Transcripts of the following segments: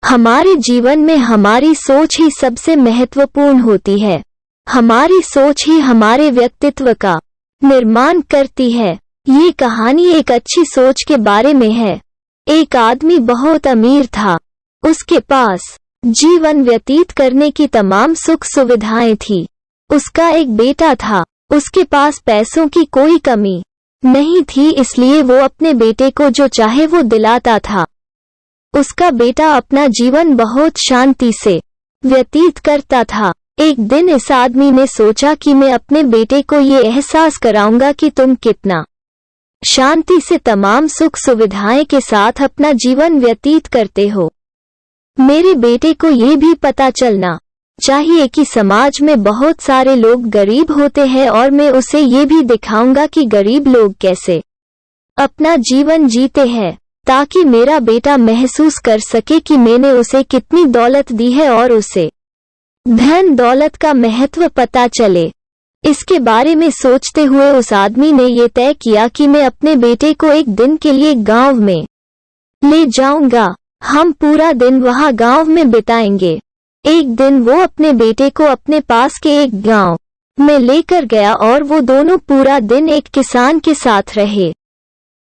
हमारे जीवन में हमारी सोच ही सबसे महत्वपूर्ण होती है। हमारी सोच ही हमारे व्यक्तित्व का निर्माण करती है। ये कहानी एक अच्छी सोच के बारे में है। एक आदमी बहुत अमीर था। उसके पास जीवन व्यतीत करने की तमाम सुख सुविधाएं थी। उसका एक बेटा था। उसके पास पैसों की कोई कमी नहीं थी, इसलिए वो अपने बेटे को जो चाहे वो दिलाता था। उसका बेटा अपना जीवन बहुत शांति से व्यतीत करता था। एक दिन इस आदमी ने सोचा कि मैं अपने बेटे को ये एहसास कराऊंगा कि तुम कितना शांति से तमाम सुख सुविधाएं के साथ अपना जीवन व्यतीत करते हो। मेरे बेटे को ये भी पता चलना चाहिए कि समाज में बहुत सारे लोग गरीब होते हैं और मैं उसे ये भी दिखाऊंगा कि गरीब लोग कैसे अपना जीवन जीते हैं, ताकि मेरा बेटा महसूस कर सके कि मैंने उसे कितनी दौलत दी है और उसे धन दौलत का महत्व पता चले। इसके बारे में सोचते हुए उस आदमी ने ये तय किया कि मैं अपने बेटे को एक दिन के लिए गांव में ले जाऊंगा। हम पूरा दिन वहां गांव में बिताएंगे। एक दिन वो अपने बेटे को अपने पास के एक गांव में लेकर गया और वो दोनों पूरा दिन एक किसान के साथ रहे।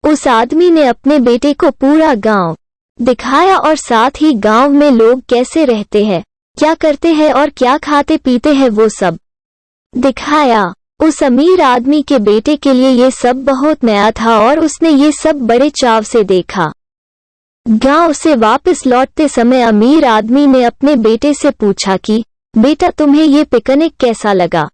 उस आदमी ने अपने बेटे को पूरा गांव दिखाया और साथ ही गांव में लोग कैसे रहते हैं, क्या करते हैं और क्या खाते पीते हैं वो सब दिखाया। उस अमीर आदमी के बेटे के लिए ये सब बहुत नया था और उसने ये सब बड़े चाव से देखा। गांव से वापस लौटते समय अमीर आदमी ने अपने बेटे से पूछा कि बेटा तुम्हें ये पिकनिक कैसा लगा।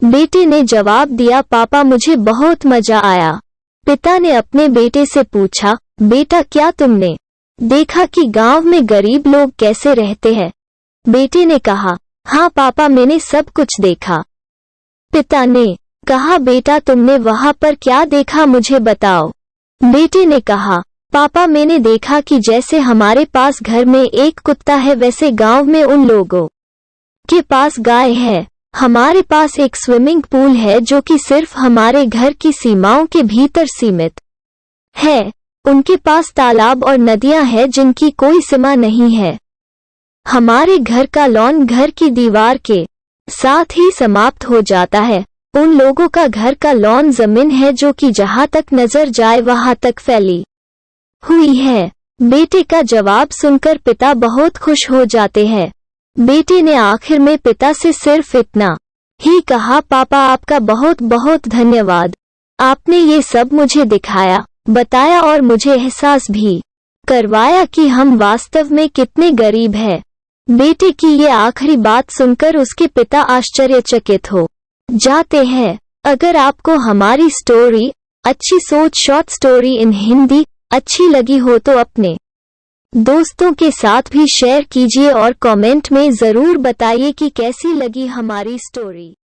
बेटे ने जवाब दिया, पापा मुझे बहुत मजा आया। पिता ने अपने बेटे से पूछा, बेटा क्या तुमने देखा कि गांव में गरीब लोग कैसे रहते हैं। बेटे ने कहा, हाँ पापा मैंने सब कुछ देखा। पिता ने कहा, बेटा तुमने वहां पर क्या देखा मुझे बताओ। बेटे ने कहा, पापा मैंने देखा कि जैसे हमारे पास घर में एक कुत्ता है वैसे गांव में उन लोगों के पास गाय है। हमारे पास एक स्विमिंग पूल है जो कि सिर्फ हमारे घर की सीमाओं के भीतर सीमित है। उनके पास तालाब और नदियां हैं जिनकी कोई सीमा नहीं है। हमारे घर का लॉन घर की दीवार के साथ ही समाप्त हो जाता है। उन लोगों का घर का लॉन जमीन है जो कि जहां तक नजर जाए वहां तक फैली हुई है। बेटे का जवाब सुनकर पिता बहुत खुश हो जाते हैं। बेटे ने आखिर में पिता से सिर्फ इतना ही कहा, पापा आपका बहुत बहुत धन्यवाद। आपने ये सब मुझे दिखाया, बताया और मुझे एहसास भी करवाया कि हम वास्तव में कितने गरीब हैं। बेटे की ये आखिरी बात सुनकर उसके पिता आश्चर्यचकित हो जाते हैं। अगर आपको हमारी स्टोरी अच्छी सोच शॉर्ट स्टोरी इन हिंदी अच्छी लगी हो तो अपने दोस्तों के साथ भी शेयर कीजिए और कमेंट में ज़रूर बताइए कि कैसी लगी हमारी स्टोरी।